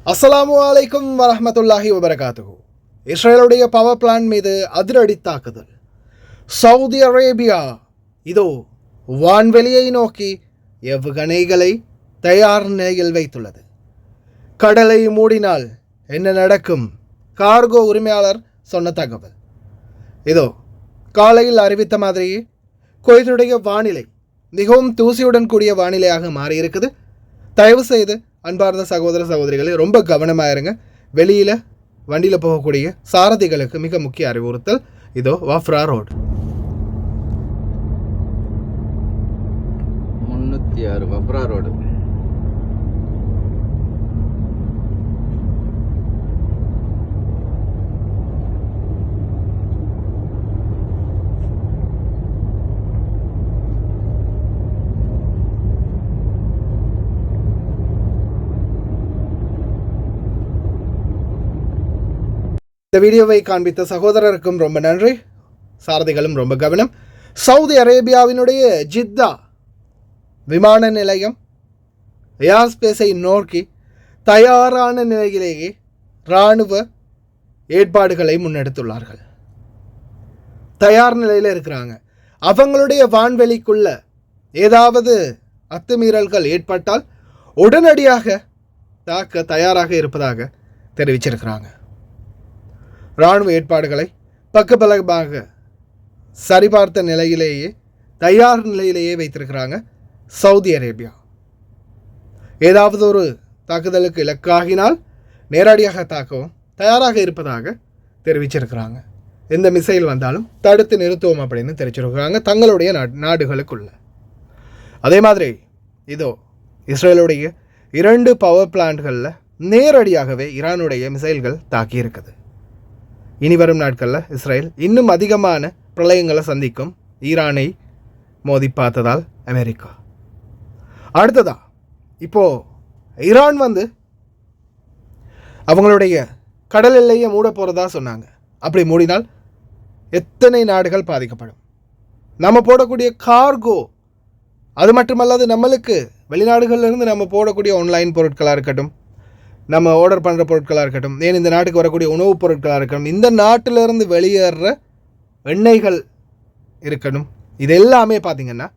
அஸ்ஸலாமு அலைக்கும் வரஹ்மத்துல்லாஹி வபரகாத்துஹு. இஸ்ரேலுடைய பவர் பிளான்ட் மீது அதிரடி தாக்குதல். சவுதி அரேபியா இதோ வான்வெளியை நோக்கி ஏவுகணைகளை தயார் நிலையில் வைத்துள்ளது. கடலை மூடினால் என்ன நடக்கும்? கார்கோ உரிமையாளர் சொன்ன தகவல் இதோ காலையில் அறிவித்த மாதிரியே குவைத்துடைய வானிலை மிகவும் தூசியுடன் கூடிய வானிலையாக மாறியிருக்குது. தயவு செய்து அன்பார்ந்த சகோதர சகோதரிகளே ரொம்ப கவனமாக இருங்க. வெளியில் வண்டியில் போகக்கூடிய சாரதிகளுக்கு மிக முக்கிய அறிவுறுத்தல். இதோ வாஃப்ரா ரோடு 306 வஃப்ரா ரோடு. இந்த வீடியோவை காண்பித்த சகோதரருக்கும் ரொம்ப நன்றி. சாரதிகளும் ரொம்ப கவனம். சவுதி அரேபியாவினுடைய ஜித்தா விமான நிலையம் ஏர்ஸ்பேஸை நோக்கி தயாரான நிலையிலேயே இராணுவ ஏற்பாடுகளை முன்னெடுத்துள்ளார்கள். தயார் நிலையில் இருக்கிறாங்க. அவங்களுடைய வான்வெளிக்குள்ள ஏதாவது அத்துமீறல்கள் ஏற்பட்டால் உடனடியாக தாக்க தயாராக இருப்பதாக தெரிவிச்சிருக்கிறாங்க. இராணுவ ஏற்பாடுகளை பக்கபலமாக சரிபார்த்த நிலையிலேயே தயார் நிலையிலேயே வைத்திருக்கிறாங்க சவுதி அரேபியா. ஏதாவது ஒரு தாக்குதலுக்கு இலக்காகினால் நேரடியாக தாக்கவும் தயாராக இருப்பதாக தெரிவிச்சிருக்கிறாங்க. எந்த மிசைல் வந்தாலும் தடுத்து நிறுத்துவோம் அப்படின்னு தெரிவிச்சிருக்கிறாங்க தங்களுடைய நாடுகளுக்குள்ள. அதே மாதிரி இதோ இஸ்ரேலுடைய 2 பவர் பிளான்ட்களில் நேரடியாகவே ஈரானுடைய மிசைல்கள் தாக்கியிருக்குது. இனி வரும் நாட்களில் இஸ்ரேல் இன்னும் அதிகமான பிரளயங்களை சந்திக்கும் ஈரானை மோதி பார்த்ததால் அமெரிக்கா. அடுத்ததா இப்போது ஈரான் அவங்களுடைய கடல் எல்லையை மூட போகிறதா சொன்னாங்க. அப்படி மூடினால் எத்தனை நாடுகள் பாதிக்கப்படும்? நம்ம போடக்கூடிய கார்கோ, அது மட்டுமல்லாது நம்மளுக்கு வெளிநாடுகளிலிருந்து நம்ம போடக்கூடிய ஆன்லைன் பொருட்களாக இருக்கட்டும், நம்ம ஆர்டர் பண்ணுற பொருட்களாக இருக்கட்டும், ஏன் இந்த நாட்டுக்கு வரக்கூடிய உணவுப் பொருட்களாக இருக்கட்டும், இந்த நாட்டிலிருந்து வெளியேற எண்ணெய்கள் இருக்கணும், இது எல்லாமே பார்த்திங்கன்னா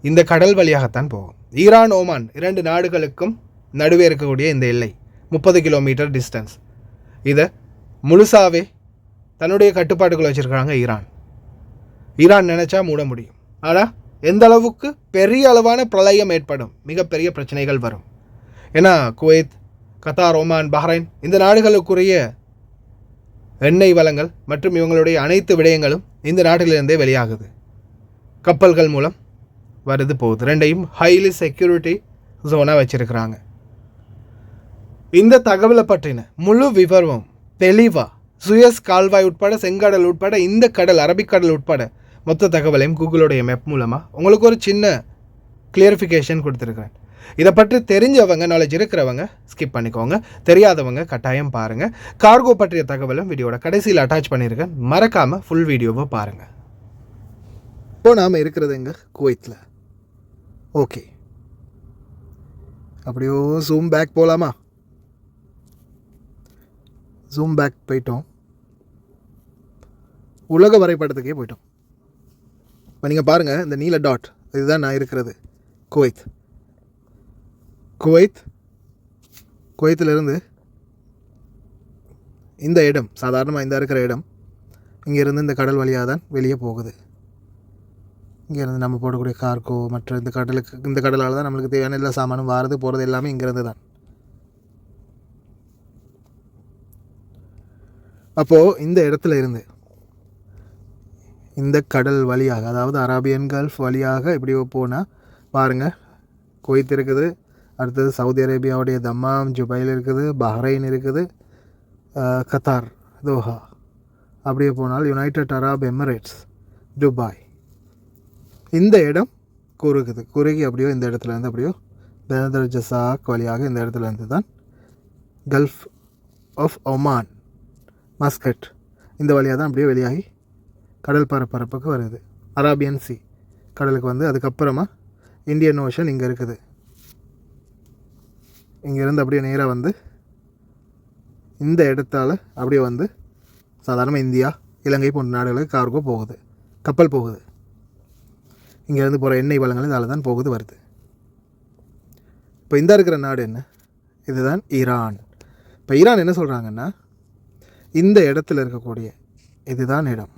இந்த கடல் வழியாகத்தான் போகும். ஈரான் ஓமான் 2 நாடுகளுக்கும் நடுவே இருக்கக்கூடிய இந்த எல்லை 30 கிலோமீட்டர் டிஸ்டன்ஸ். இதை முழுசாகவே தன்னுடைய கட்டுப்பாட்டுக்குள்ள வச்சுருக்காங்க ஈரான். ஈரான் நினச்சா மூட முடியும். ஆனால் எந்த அளவுக்கு பெரிய அளவான பிரளயம் ஏற்படும், மிகப்பெரிய பிரச்சனைகள் வரும். ஏன்னா குவைத், கத்தார், ஓமான், பஹ்ரைன் இந்த நாடுகளுக்குரிய எண்ணெய் வளங்கள் மற்றும் இவங்களுடைய அனைத்து விடயங்களும் இந்த நாட்டிலிருந்தே வெளியாகுது. கப்பல்கள் மூலம் வருது போகுது. 2ஐயும் ஹைலி செக்யூரிட்டி ஜோனாக வச்சுருக்கிறாங்க. இந்த தகவலை பற்றின முழு விவரமும் தெளிவாக சுயஸ் கால்வாய் உட்பட, செங்கடல் உட்பட, இந்த கடல், அரபிக்கடல் உட்பட மொத்த தகவலையும் கூகுளுடைய மேப் மூலமாக உங்களுக்கு ஒரு சின்ன கிளியரிஃபிகேஷன் கொடுத்துருக்குறேன். இதை பற்றி தெரிஞ்சவங்க, நாலேஜ் இருக்கிறவங்க ஸ்கிப் பண்ணிக்கோங்க, தெரியாதவங்க கட்டாயம் பாருங்கள். கார்கோ பற்றிய தகவலும் வீடியோட கடைசியில் அட்டாச் பண்ணியிருக்கேன், மறக்காமல் ஃபுல் வீடியோவை பாருங்கள். இப்போ நாம் இருக்கிறது எங்கே? குவைத்தில். ஓகே, அப்படியோ ஜூம் பேக் போகலாமா? ஜூம் பேக் போயிட்டோம், உலக வரைபடத்துக்கே போயிட்டோம். இப்போ நீங்கள் பாருங்கள், இந்த நீல டாட் இதுதான் நான் இருக்கிறது குவைத். குவைத்திலிருந்து இந்த இடம், சாதாரணமாக இந்த இருக்கிற இடம், இங்கேருந்து இந்த கடல் வழியாக தான் வெளியே போகுது. இங்கேருந்து நம்ம போடக்கூடிய கார்கோ மற்ற இந்த கடலால் தான் நம்மளுக்கு தேவையான எல்லா சாமானும் வாரது போகிறது எல்லாமே இங்கேருந்து தான். அப்போது இந்த இடத்துல இருந்து இந்த கடல் வழியாக, அதாவது அரேபியன் கல்ஃப் வழியாக இப்படி போனால் பாருங்கள், குவைத் இருக்குது, அடுத்தது சவுதி அரேபியாவுடைய தம்மாம், ஜுபைல் இருக்குது, பஹ்ரைன் இருக்குது, கத்தார், தோஹா, அப்படியே போனால் யுனைடெட் அரப் எமிரேட்ஸ், துபாய். இந்த இடம் குறுகி அப்படியோ இந்த இடத்துலேருந்து அப்படியோ பேதர் ஜசாக் வழியாக இந்த இடத்துலேருந்து தான் கல்ஃப் ஆஃப் ஒமான், மஸ்கட், இந்த வழியாக தான் அப்படியே வெளியாகி கடல் பரப்புக்கு வருது. அரேபியன் சி கடலுக்கு அதுக்கப்புறமா இந்தியன் ஓஷன் இங்கே இருக்குது. இங்கேருந்து அப்படியே நேராக இந்த இடத்தால் அப்படியே வந்து சாதாரணமாக இந்தியா இலங்கை போன்ற நாடுகளுக்கு கார்கோ போகுது, கப்பல் போகுது. இங்கேருந்து போகிற எண்ணெய் வளங்கள் இதால் தான் போகுது வருது. இப்போ இந்த இருக்கிற நாடு என்ன? இதுதான் ஈரான். இப்போ ஈரான் என்ன சொல்கிறாங்கன்னா, இந்த இடத்துல இருக்கக்கூடிய இதுதான் இடம்,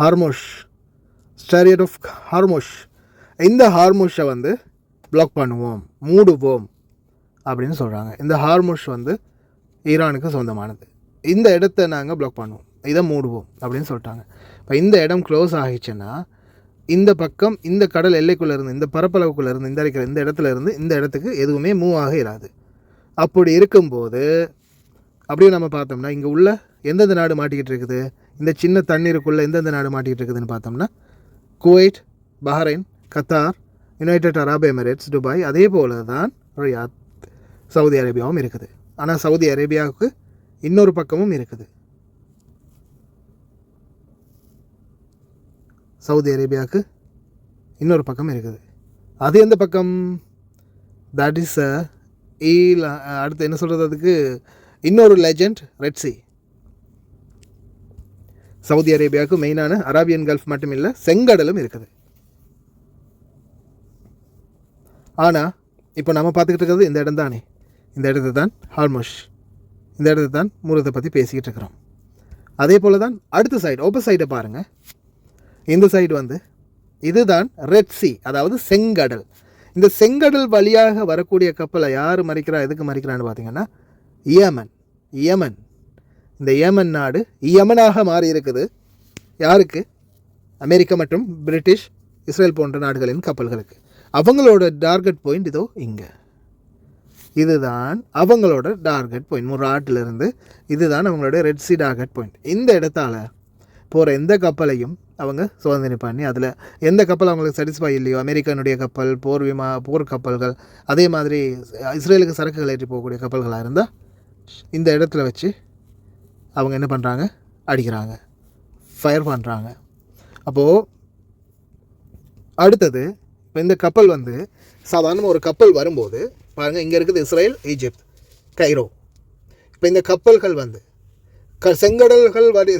ஹார்மோஷ், ஸ்டாரியட் ஆஃப் ஹார்மோஷ், இந்த ஹார்மோஷை வந்து பிளாக் பண்ணுவோம், மூடுவோம் அப்படின்னு சொல்கிறாங்க. இந்த ஹார்மோஷ் வந்து ஈரானுக்கு சொந்தமானது. இந்த இடத்த நாங்கள் பிளாக் பண்ணுவோம், இதை மூடுவோம் அப்படின்னு சொல்லிட்டாங்க. இப்போ இந்த இடம் க்ளோஸ் ஆகிடுச்சுன்னா இந்த பக்கம் இந்த கடல் எல்லைக்குள்ளே இருந்து, இந்த பரப்பளவுக்குள்ளே இருந்து, இந்த இருக்கிற இந்த இடத்துல இருந்து இந்த இடத்துக்கு எதுவுமே மூவ் ஆக இராது. அப்படி இருக்கும்போது அப்படியே நம்ம பார்த்தோம்னா இங்கே உள்ள எந்தெந்த நாடு மாட்டிக்கிட்டு இருக்குது, இந்த சின்ன தண்ணீருக்குள்ளே எந்தெந்த நாடு மாட்டிக்கிட்டு இருக்குதுன்னு பார்த்தோம்னா Kuwait, Bahrain, Qatar, United Arab Emirates, Dubai, அதே போல தான் ரியாத், சவுதி அரேபியாவும் இருக்குது. ஆனால் சவுதி அரேபியாவுக்கு இன்னொரு பக்கமும் இருக்குது. சவுதி அரேபியாவுக்கு இன்னொரு பக்கம் இருக்குது. அது எந்த பக்கம்? தட் இஸ் அடுத்து என்ன சொல்கிறது, அதுக்கு இன்னொரு லெஜண்ட், ரெட் சி. சவுதி அரேபியாவுக்கு மெயினான அரேபியன் கல்ஃப் மட்டும் இல்லை, செங்கடலும் இருக்குது. ஆனால் இப்போ நம்ம பார்த்துக்கிட்டு இருக்கிறது இந்த இடம் தானே, இந்த இடத்து தான் ஹார்மோஷ், இந்த இடத்து தான் மூலத்தை பற்றி பேசிக்கிட்டு இருக்கிறோம். அதே போல் தான் அடுத்த சைடு, ஓப்போசிட் சைடை பாருங்கள். இந்த சைடு வந்து இதுதான் ரெட் சி, அதாவது செங்கடல். இந்த செங்கடல் வழியாக வரக்கூடிய கப்பலை யார் மறிக்கிறா, எதுக்கு மறிக்கிறான்னு பார்த்தீங்கன்னா யமன். இந்த யமன் நாடு யமனாக மாறி இருக்குது. யாருக்கு? அமெரிக்கா மற்றும் பிரிட்டிஷ், இஸ்ரேல் போன்ற நாடுகளின் கப்பல்களுக்கு. அவங்களோட டார்கெட் பாயிண்ட் இதோ இங்கே. இதுதான் அவங்களோட டார்கெட் பாயிண்ட். முராட்டிலிருந்து இதுதான் அவங்களோட ரெட் சி டார்கெட் பாயிண்ட். இந்த இடத்தால் போகிற எந்த கப்பலையும் அவங்க சோதனை பண்ணி அதில் எந்த கப்பல் அவங்களுக்கு சாட்டிஸ்ஃபை இல்லையோ, அமெரிக்கனுடைய கப்பல், போர் கப்பல்கள், அதே மாதிரி இஸ்ரேலுக்கு சரக்குகள் ஏற்றி போகக்கூடிய கப்பல்களாக இருந்தால் இந்த இடத்துல வச்சு அவங்க என்ன பண்ணுறாங்க, அடிக்கிறாங்க, ஃபயர் பண்ணுறாங்க. அப்போது அடுத்தது இப்போ இந்த கப்பல் வந்து சாதாரண ஒரு கப்பல் வரும்போது பாருங்கள், இங்கே இருக்குது இஸ்ரேல், ஈஜிப்த், கைரோ. இப்போ இந்த கப்பல்கள் வந்து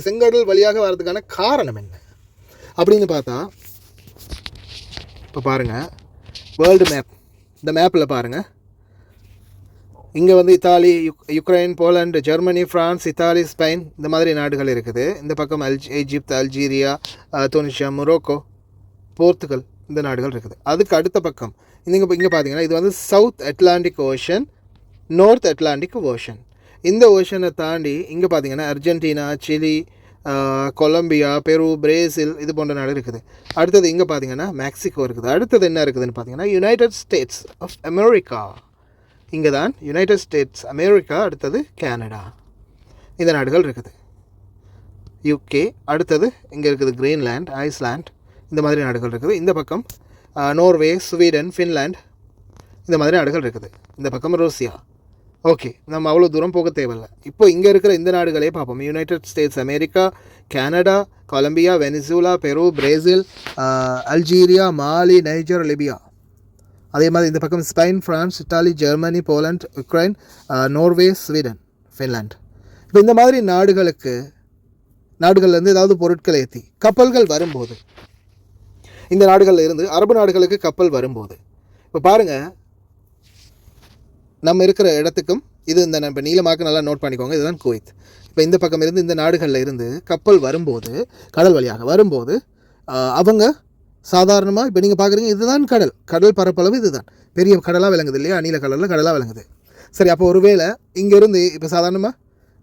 செங்கடல் வழியாக வர்றதுக்கான காரணம் என்ன அப்படின்னு பார்த்தா, இப்போ பாருங்கள் வேர்ல்டு மேப், இந்த மேப்பில் பாருங்கள், இங்கே வந்து Italy, Ukraine, Poland, Germany, France, Italy, Spain, இந்த மாதிரி நாடுகள் இருக்குது. இந்த பக்கம் Egypt, Algeria, Tunisia, Morocco, Portugal, இந்த நாடுகள் இருக்குது. அதுக்கு அடுத்த பக்கம் இங்கே பார்த்தீங்கன்னா இது வந்து south Atlantic ocean, north Atlantic ocean. இந்த ஓஷனை தாண்டி இங்கே பார்த்தீங்கன்னா அர்ஜென்டினா, சிலி, கொலம்பியா, பெரு, பிரேசில், இது போன்ற நாடு இருக்குது. அடுத்தது இங்கே பார்த்தீங்கன்னா மெக்சிகோ இருக்குது. அடுத்தது என்ன இருக்குதுன்னு பார்த்தீங்கன்னா யுனைடெட் ஸ்டேட்ஸ் ஆஃப் அமெரிக்கா. இங்கே தான் யுனைடெட் ஸ்டேட்ஸ் அமெரிக்கா, அடுத்தது கனடா, இந்த நாடுகள் இருக்குது. யூகே, அடுத்தது இங்கே இருக்குது கிரீன்லேண்ட், ஐஸ்லாண்ட், இந்த மாதிரி நாடுகள் இருக்குது. இந்த பக்கம் நோர்வே, ஸ்வீடன், ஃபின்லாண்ட், இந்த மாதிரி நாடுகள் இருக்குது. இந்த பக்கம் ருசியா. ஓகே, நம்ம அவ்வளோ தூரம் போக தேவையில்லை. இப்போ இங்கே இருக்கிற இந்த நாடுகளே பார்ப்போம். United States America, Canada, Colombia, Venezuela, Peru, Brazil, Algeria, Mali, Niger, Libya. அதே மாதிரி இந்த பக்கம் Spain, France, Italy, Germany, Poland, Ukraine, Norway, Sweden, Finland. இப்போ இந்த மாதிரி நாடுகள்லேருந்து ஏதாவது பொருட்களை ஏற்றி கப்பல்கள் வரும்போது, இந்த நாடுகளில் இருந்து அரபு நாடுகளுக்கு கப்பல் வரும்போது, இப்போ பாருங்கள், நம்ம இருக்கிற இடத்துக்கும் இது இந்த இப்போ நீளமாக்க நல்லா நோட் பண்ணிக்கோங்க, இதுதான் குவைத். இப்போ இந்த பக்கம் இருந்து இந்த நாடுகளில் இருந்து கப்பல் வரும்போது, கடல் வழியாக வரும்போது, அவங்க சாதாரணமாக இப்போ நீங்கள் பார்க்குறீங்க, இதுதான் கடல் பரப்பளவு, இதுதான் பெரிய கடலாக விளங்குது இல்லையா, நீல கடலில் கடலாக விளங்குது. சரி, அப்போ ஒருவேளை இங்கேருந்து இப்போ சாதாரணமாக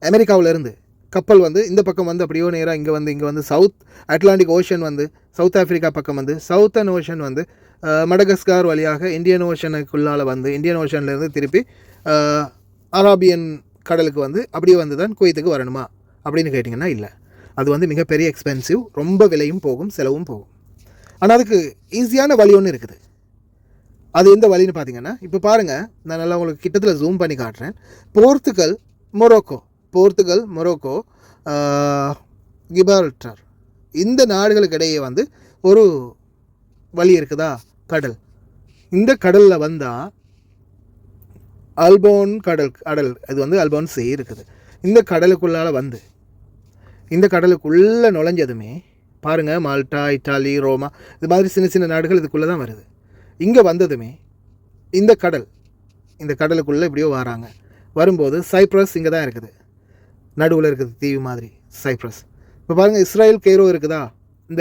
அமெரிக்காவிலேருந்து கப்பல் வந்து இந்த பக்கம் வந்து அப்படியோ நேராக இங்கே வந்து சவுத் அட்லாண்டிக் ஓஷன் வந்து சவுத் ஆஃப்ரிக்கா பக்கம் வந்து சவுத்தன் ஓஷன் வந்து மடகஸ்கார் வழியாக இந்தியன் ஓஷனுக்குள்ளால் வந்து இந்தியன் ஓஷன்லேருந்து திருப்பி அராபியன் கடலுக்கு வந்து அப்படியே வந்து தான் குவைத்துக்கு வரணுமா அப்படின்னு கேட்டிங்கன்னா இல்லை. அது வந்து மிகப்பெரிய எக்ஸ்பென்சிவ், ரொம்ப விலையும் போகும், செலவும் போகும். ஆனால் அதுக்கு ஈஸியான வழி ஒன்று இருக்குது. அது எந்த வழின்னு பார்த்தீங்கன்னா, இப்போ பாருங்கள், நான் நல்லா உங்களுக்கு கிட்டத்தில் ஜூம் பண்ணி காட்டுறேன். போர்த்துகல், மொரோக்கோ, கிபால்டர், இந்த நாடுகளுக்கு இடையே வந்து ஒரு வழி இருக்குதா, கடல். இந்த கடலில் வந்தால் அல்போன் கடல் இது வந்து அல்போன் சே இருக்குது. இந்த கடலுக்குள்ளால் வந்து இந்த கடலுக்குள்ளே நுழைஞ்சதுமே பாருங்கள், மால்டா, இட்டாலி, ரோமா இது மாதிரி சின்ன சின்ன நாடுகள் இதுக்குள்ளே தான் வருது. இங்கே வந்ததுமே இந்த கடலுக்குள்ளே இப்படியோ வராங்க. வரும்போது சைப்ரஸ் இங்கே தான் இருக்குது, நடுவில் இருக்குது தீவு மாதிரி சைப்ரஸ். இப்போ பாருங்கள், இஸ்ரேல் கெய்ரோ இருக்குதா இந்த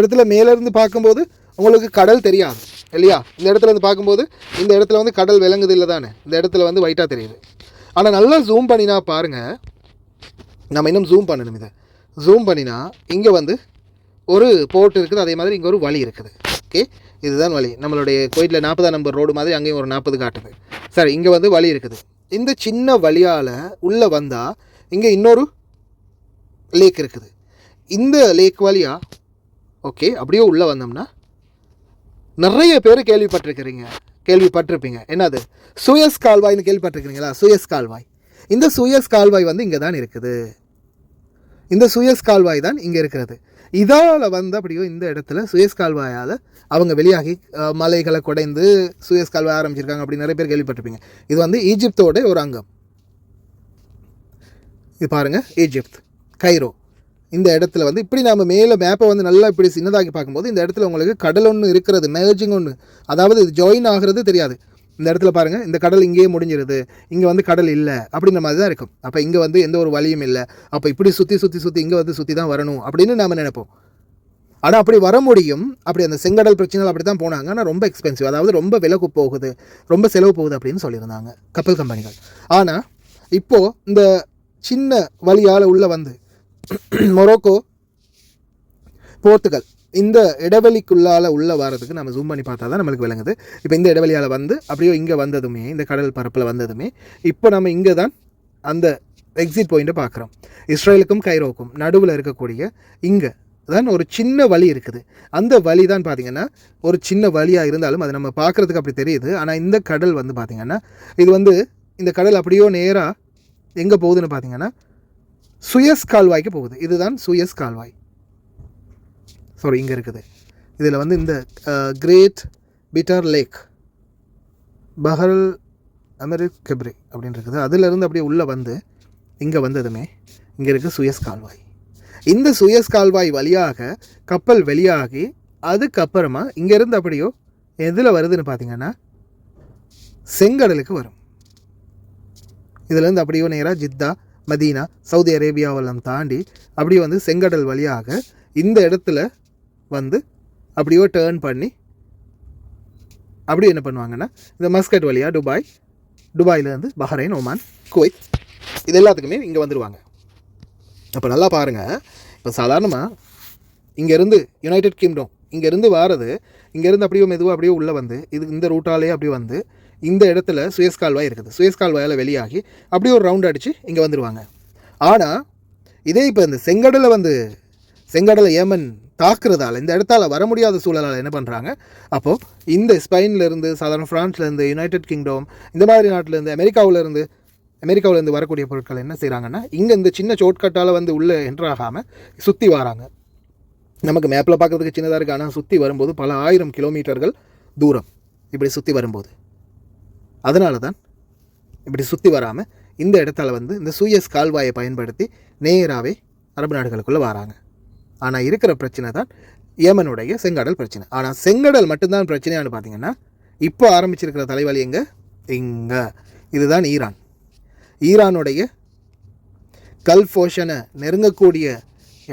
இடத்துல மேலேருந்து பார்க்கும்போது உங்களுக்கு கடல் தெரியாது இல்லையா? இந்த இடத்துல இருந்து பார்க்கும்போது இந்த இடத்துல வந்து கடல் விளங்குது இல்லை தானே? இந்த இடத்துல வந்து ஒயிட்டாக தெரியுது. ஆனால் நல்லா ஜூம் பண்ணினா பாருங்கள், நம்ம இன்னும் ஜூம் பண்ணணும். இதை ஜூம் பண்ணினா இங்கே வந்து ஒரு போர்ட் இருக்குது, அதே மாதிரி இங்கே ஒரு வழி இருக்குது. ஓகே, இதுதான் வழி. நம்மளுடைய கோயிலில் 40ஆம் நம்பர் ரோடு மாதிரி அங்கேயும் ஒரு 40 காட்டுது. சரி, இங்கே வந்து வழி இருக்குது. இந்த சின்ன வழியால் உள்ளே வந்தால் இங்கே இன்னொரு லேக் இருக்குது. இந்த லேக் வழியாக ஓகே அப்படியே உள்ளே வந்தோம்னா நிறைய பேர் கேள்விப்பட்டிருப்பீங்க. என்னது? சூயஸ் கால்வாய்னு கேள்விப்பட்டிருக்கிறீங்களா? சூயஸ் கால்வாய். இந்த சூயஸ் கால்வாய் வந்து இங்கே தான் இருக்குது. இந்த சூயஸ் கால்வாய் தான் இங்கே இருக்கிறது. இதால் வந்து அப்படியோ இந்த இடத்துல சூயஸ் கால்வாயால் அவங்க வெளியாகி மலைகளை குடைந்து சூயஸ் கால்வாய் ஆரம்பிச்சிருக்காங்க அப்படி நிறைய பேர் கேள்விப்பட்டிருப்பீங்க. இது வந்து ஈஜிப்தோட ஒரு அங்கம். இது பாருங்கள், ஈஜிப்த் கைரோ. இந்த இடத்துல வந்து இப்படி நம்ம மேலே மேப்பை வந்து நல்லா இப்படி சின்னதாக்கி பார்க்கும்போது இந்த இடத்துல உங்களுக்கு கடல் ஒன்று இருக்கிறது, மேஜிங் ஒன்று, அதாவது இது ஜாயின் ஆகிறது தெரியாது. இந்த இடத்துல பாருங்கள், இந்த கடல் இங்கேயே முடிஞ்சிருது, இங்கே வந்து கடல் இல்லை அப்படின்ற மாதிரி தான் இருக்கும். அப்போ இங்கே வந்து எந்த ஒரு வழியும் இல்லை, அப்போ இப்படி சுற்றி இங்கே வந்து சுற்றி தான் வரணும் அப்படின்னு நாம் நினைப்போம். ஆனால் அப்படி வர முடியும். அப்படி அந்த செங்கடல் பிரச்சனைகள் அப்படி தான் போனாங்க. ஆனால் ரொம்ப எக்ஸ்பென்சிவ், அதாவது ரொம்ப விலைக்கு போகுது, ரொம்ப செலவு போகுது அப்படின்னு சொல்லியிருந்தாங்க கப்பல் கம்பெனிகள். ஆனால் இப்போது இந்த சின்ன வழியால் உள்ளே வந்து மொரோக்கோ, போர்த்துகல் இந்த இடைவெளிக்குள்ளால் உள்ளே வரதுக்கு நம்ம ஜூம் பண்ணி பார்த்தா தான் நம்மளுக்கு விளங்குது. இப்போ இந்த இடைவெளியால் வந்து அப்படியே இங்கே வந்ததுமே, இந்த கடல் பரப்பில் வந்ததுமே இப்போ நம்ம இங்கே தான் அந்த எக்ஸிட் பாயிண்ட்டை பார்க்குறோம். இஸ்ரேலுக்கும் கைரோவுக்கும் நடுவில் இருக்கக்கூடிய இங்கே தான் ஒரு சின்ன வழி இருக்குது. அந்த வழி தான் பார்த்திங்கன்னா ஒரு சின்ன வழியாக இருந்தாலும் அது நம்ம பார்க்குறதுக்கு அப்படி தெரியுது. ஆனால் இந்த கடல் வந்து பார்த்திங்கன்னா இது வந்து இந்த கடல் அப்படியோ நேராக எங்கே போகுதுன்னு பார்த்திங்கன்னா சூயஸ் கால்வாய்க்கு போகுது. இதுதான் சூயஸ் கால்வாய். சாரி, இங்கே இருக்குது. இதில் வந்து இந்த கிரேட் பிட்டர் லேக் பஹல் அமெரிக் கெப்ரி அப்படின்னு இருக்குது. அதிலிருந்து அப்படியே உள்ளே வந்து இங்கே வந்ததுமே இங்கே இருக்குது சூயஸ் கால்வாய். இந்த சூயஸ் கால்வாய் வழியாக கப்பல் வெளியாகி அதுக்கப்புறமா இங்கேருந்து அப்படியோ எதில் வருதுன்னு பார்த்தீங்கன்னா செங்கடலுக்கு வரும். இதிலேருந்து அப்படியோ நேராக ஜித்தா, மதீனா, சவுதி அரேபியாவெல்லாம் தாண்டி அப்படியே வந்து செங்கடல் வழியாக இந்த இடத்துல வந்து அப்படியோ டேர்ன் பண்ணி அப்படியே என்ன பண்ணுவாங்கன்னா இந்த மஸ்கட் வழியாக துபாயிலேருந்து பஹ்ரைன், ஒமான், குவைத் இது எல்லாத்துக்குமே இங்கே வந்துடுவாங்க. அப்போ நல்லா பாருங்கள், இப்போ சாதாரணமாக இங்கேருந்து யுனைடெட் கிங்டம் இங்கேருந்து வாரது, இங்கேருந்து அப்படியே மெதுவாக அப்படியே உள்ளே வந்து இந்த ரூட்டாலேயே அப்படியே வந்து இந்த இடத்துல சூயஸ் கால்வாய் இருக்குது. சூயஸ் கால்வாயால் வெளியாகி அப்படியே ஒரு ரவுண்ட் அடித்து இங்கே வந்துடுவாங்க. ஆனால் இதே இப்போ இந்த செங்கடலை ஏமன் தாக்குறதால இந்த இடத்தால் வர முடியாத சூழலால் என்ன பண்ணுறாங்க, அப்போது இந்த ஸ்பெயின்லேருந்து, சாதாரண ஃப்ரான்ஸ்லேருந்து, யுனைடெட் கிங்டம் இந்த மாதிரி நாட்டிலேருந்து, அமெரிக்காவிலேருந்து வரக்கூடிய பொருட்கள் என்ன செய்கிறாங்கன்னா இங்கே இந்த சின்ன ஷார்ட்கட்டால் வந்து உள்ளே என்ட்ராகாமல் சுற்றி வராங்க. நமக்கு மேப்பில் பார்க்குறதுக்கு சின்னதாக இருக்குது, ஆனால் சுற்றி வரும்போது பல 1000 கிலோமீட்டர்கள் தூரம் இப்படி சுற்றி வரும்போது, அதனால தான் இப்படி சுற்றி வராமல் இந்த இடத்தால் வந்து இந்த சூயஸ் கால்வாயை பயன்படுத்தி நேராகவே அரபு நாடுகளுக்குள்ளே வராங்க. ஆனால் இருக்கிற பிரச்சனை தான் ஏமனுடைய செங்கடல் பிரச்சனை. ஆனால் செங்கடல் மட்டும்தான் பிரச்சனையானு பார்த்தீங்கன்னா இப்போ ஆரம்பிச்சிருக்கிற தலைவலி இங்கே இதுதான் ஈரானுடைய கல்ஃப் ஓஷனை நெருங்கக்கூடிய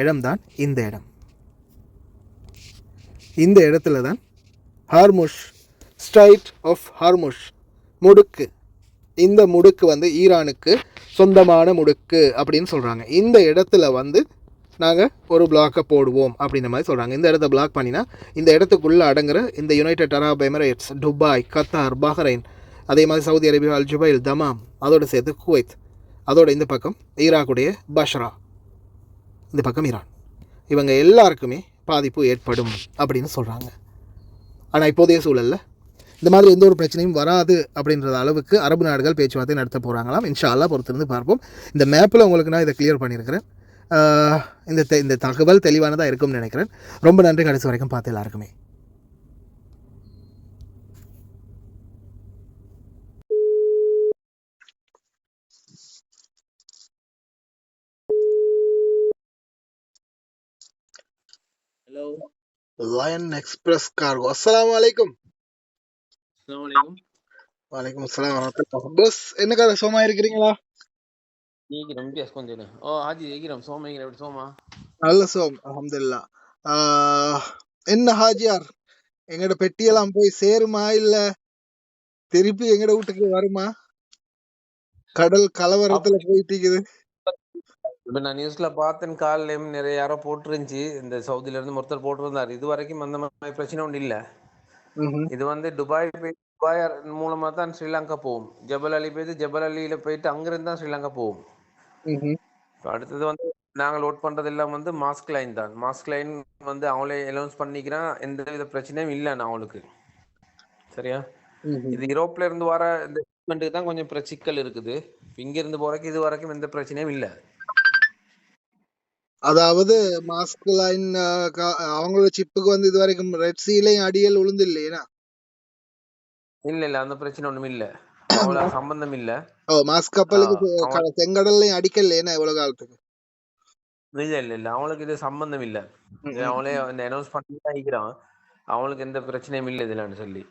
இடம்தான் இந்த இடம். இந்த இடத்துல தான் ஹார்முஷ், ஸ்ட்ரைட் ஆஃப் ஹார்முஷ் முடுக்கு, இந்த முடுக்கு வந்து ஈரானுக்கு சொந்தமான முடுக்கு அப்படின்னு சொல்கிறாங்க. இந்த இடத்துல வந்து நாங்கள் ஒரு பிளாக்கை போடுவோம் அப்படின்ற மாதிரி சொல்கிறாங்க. இந்த இடத்த பிளாக் பண்ணினா இந்த இடத்துக்குள்ளே அடங்குற இந்த United Arab Emirates, Dubai, Qatar, Bahrain, அதே மாதிரி சவுதி அரேபியா, அல் ஜுபைல், தமாம், அதோடு சேர்த்து குவைத், அதோட இந்த பக்கம் ஈராக்குடைய பஷ்ரா, இந்த பக்கம் ஈரான், இவங்க எல்லாருக்குமே பாதிப்பு ஏற்படும் அப்படின்னு சொல்கிறாங்க. ஆனால் இப்போதைய சூழலில் இந்த மாதிரி எந்த ஒரு பிரச்சனையும் வராது அப்படின்ற அளவுக்கு அரபு நாடுகள் பேச்சுவார்த்தை நடத்த போகிறாங்களாம். இன்ஷா அல்லாஹ் பொறுத்திருந்து பார்ப்போம். இந்த மேப்பில் உங்களுக்கு நான் இதை கிளியர் பண்ணியிருக்கிறேன். இந்த தகவல் தெளிவானதாக இருக்கும்னு நினைக்கிறேன். ரொம்ப நன்றி கடைசி வரைக்கும் பார்த்து எல்லாருக்குமே. Hello. Lion Express Cargo. அஸ்ஸலாமு அலைக்கும். Assalamualaikum. வலைக்கும் அஸ்ஸலாம் வரஹ்மத்துல்லாஹ். பஸ் என்ன கதை, சோமா இருக்கிறீங்களா? Ikiram bias konjena. Oh, haji ikiram soma ikiram soma. நல்ல சோம், அல்ஹம்துலில்லாஹ். என்ன ஹாஜியார், எங்கட பெட்டியெல்லாம் போய் சேருமா இல்ல திருப்பி எங்கட வீட்டுக்கு வருமா? கடல் கலவரத்துல போயிட்டு இருக்குது. இப்ப நான் நியூஸ்ல பார்த்தேன், காலையில நிறைய யாரோ போட்டிருந்துச்சு, இந்த சவுதில இருந்து ஒருத்தர் போட்டிருந்தாரு. இது வரைக்கும் அந்த மாதிரி பிரச்சனை ஒன்றும் இல்ல. இது வந்து துபாய் மூலமா தான் ஸ்ரீலங்கா போகும். ஜபல் அலி போயிட்டு ஜபல் அலியில போயிட்டு அங்கிருந்து தான் ஸ்ரீலங்கா போகும். அடுத்தது வந்து நாங்க லோட் பண்றது எல்லாம் வந்து மாஸ்க் லைன் தான். மாஸ்க் லைன் வந்து அவங்களே அனௌன்ஸ் பண்ணிக்கிறான், எந்த வித பிரச்சனையும் இல்லை அவங்களுக்கு. சரியா? இது யூரோப்ல இருந்து வர இந்த ஷிப்மெண்ட்டுக்கு தான் கொஞ்சம் சிக்கல் இருக்குது. இங்க இருந்து போறதுக்கு இது வரைக்கும் எந்த பிரச்சனையும் இல்லை. அதாவது மாஸ்க் லைன் அவங்களோட சிப்புக்கு வந்து இது வரைக்கும் ரெட் சீலையும் அடியல் உளுந்து இல்லையா? இல்ல அந்த பிரச்சனை ஒண்ணும் இல்ல, அவ்வளவு சம்பந்தம் இல்ல. மாஸ்க் கப்பலுக்கு செங்கடல்லையும் அடிக்கல எவ்வளவு காலத்துக்கு? இல்ல அவங்களுக்கு இது சம்பந்தம் இல்ல. அவங்களே அனௌன்ஸ் பண்ணிக்கிறான், அவங்களுக்கு எந்த பிரச்சனையும் இல்லை இதுலன்னு சொல்லி.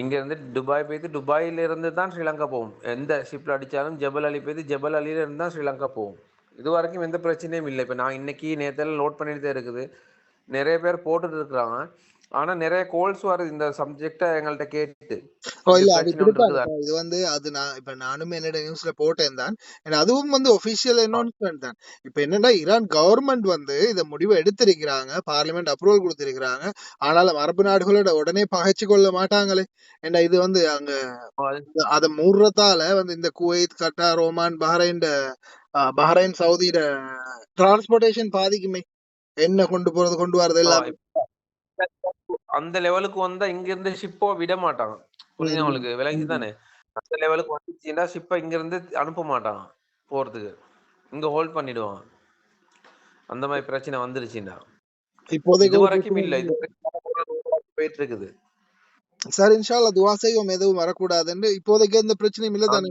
இங்க இருந்து துபாய் போயிட்டு துபாயில இருந்து தான் ஸ்ரீலங்கா போகும். எந்த ஷிப்ல அடிச்சாலும் ஜபல் அலி போயிட்டு ஜபல் அலியில இருந்து தான் ஸ்ரீலங்கா போகும். இது வரைக்கும் எந்த பிரச்சனையும் இல்லை. இப்ப நான் இன்னைக்கு நேரத்தில் லோட் பண்ணிட்டு தான் இருக்குது. நிறைய பேர் போட்டுட்டு இருக்கிறாங்க. ஆனா நிறைய கோல்ஸ் வருது இந்த சப்ஜெக்ட எங்கள்கிட்ட கேட்டு. இது வந்து அது நானும் என்னோட நியூஸ்ல போட்டேன் தான். அதுவும் வந்து ஒபிஷியல் அனௌன்ஸ்மெண்ட் தான். இப்ப என்னன்னா, ஈரான் கவர்மெண்ட் வந்து இத முடிவு எடுத்திருக்கிறாங்க, பார்லிமெண்ட் அப்ரூவல் கொடுத்திருக்கிறாங்க. ஆனாலும் அரபு நாடுகளோட உடனே பகைச்சு கொள்ள மாட்டாங்களே. ஏன்னா இது வந்து அங்க அத மூடுறதால வந்து இந்த குவைத், கட்டார், ஓமான், பஹ்ரைன், சவுதியோட டிரான்ஸ்போர்டேஷன் பாதிக்குமே. என்ன கொண்டு வரது எல்லாம் அந்த லெவலுக்கு வந்தா இங்க இருந்து ஷிப்போ விட மாட்டாங்க. புரியுது உங்களுக்கு? விளங்கி தானே? அந்த லெவலுக்கு வந்துச்சுன்னா ஷிப்பை இங்க இருந்து அனுப்ப மாட்டாங்க போறதுக்கு, இங்க ஹோல்ட் பண்ணிடுவாங்க. அந்த மாதிரி பிரச்சனை வந்துருச்சுன்னா இது வரைக்கும் இல்ல, இது போயிட்டு இருக்குது. சார் இன்ஷா அல்லாஹ் துஆ செய்வோம், எதுவும் வரக்கூடாதுன்னு. இப்போதைக்கு எந்த பிரச்சனையும் இல்ல தானே?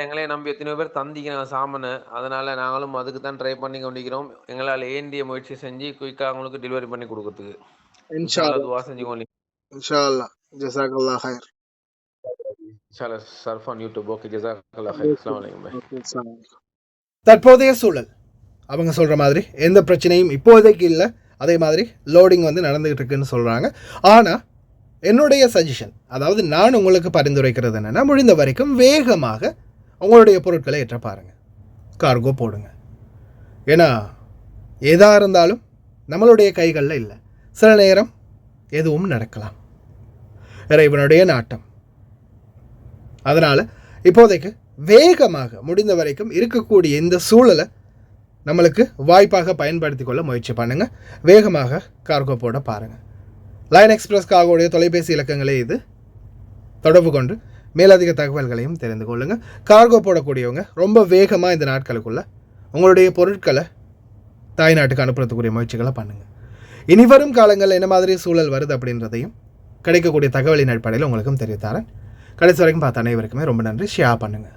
எங்களே நம்பி எத்தனையோ பேர் தந்திக்கிறாங்க சாமனை. அதனால நாங்களும் அதுக்கு தான் ட்ரை பண்ணி கொண்டிருக்கிறோம். எங்களால் ஏண்டிய முயற்சி செஞ்சு குயிக்கா அவங்களுக்கு டெலிவரி பண்ணி கொடுக்கறதுக்கு இன்ஷா அல்லாஹ் துஆ செஞ்சு கொண்டிருக்கிறோம். இன்ஷா அல்லாஹ். ஜஸாக்கல்லாஹ் ஹைர். இன்ஷா அல்லாஹ் சர்ஃப் ஆன் யூடியூப். ஓகே, ஜஸாக்கல்லாஹ் ஹைர். அஸ்ஸலாமு அலைக்கும். தற்போதைய சூழல் அவங்க சொல்ற மாதிரி எந்த பிரச்சனையும் இப்போதைக்கு இல்லை. அதே மாதிரி லோடிங் வந்து நடந்துகிட்டு இருக்குன்னு சொல்றாங்க. ஆனா என்னுடைய சஜஷன், அதாவது நான் உங்களுக்கு பரிந்துரைக்கிறது என்னன்னா, முடிந்த வரைக்கும் வேகமாக உங்களுடைய பொருட்களை ஏற்ற பாருங்க, கார்கோ போடுங்க. ஏன்னா எதாக இருந்தாலும் நம்மளுடைய கைகளில் இல்லை. சில நேரம் எதுவும் நடக்கலாம், இறைவனுடைய நாட்டம். அதனால் இப்போதைக்கு வேகமாக முடிந்த வரைக்கும் இருக்கக்கூடிய இந்த சூழலை நம்மளுக்கு வாய்ப்பாக பயன்படுத்தி கொள்ள முயற்சி பண்ணுங்கள். வேகமாக கார்கோ போட பாருங்கள். லயன் எக்ஸ்பிரஸ் கார்கோடைய தொலைபேசி இலக்கங்களே இது. தொடர்பு கொண்டு மேலதிக தகவல்களையும் தெரிந்து கொள்ளுங்கள். கார்கோ போடக்கூடியவங்க ரொம்ப வேகமாக இந்த நாட்களுக்குள்ள உங்களுடைய பொருட்களை தாய்நாட்டுக்கு அனுப்புறதுக்குரிய முயற்சிகளை பண்ணுங்கள். இனி வரும் காலங்களில் என்ன மாதிரி சூழல் வருது அப்படின்றதையும் கிடைக்கக்கூடிய தகவலின் அடிப்படையில் உங்களுக்கும் தெரிவித்தாரேன். கடைசி வரைக்கும் பார்த்த அனைவருக்குமே ரொம்ப நன்றி. ஷேர் பண்ணுங்கள்.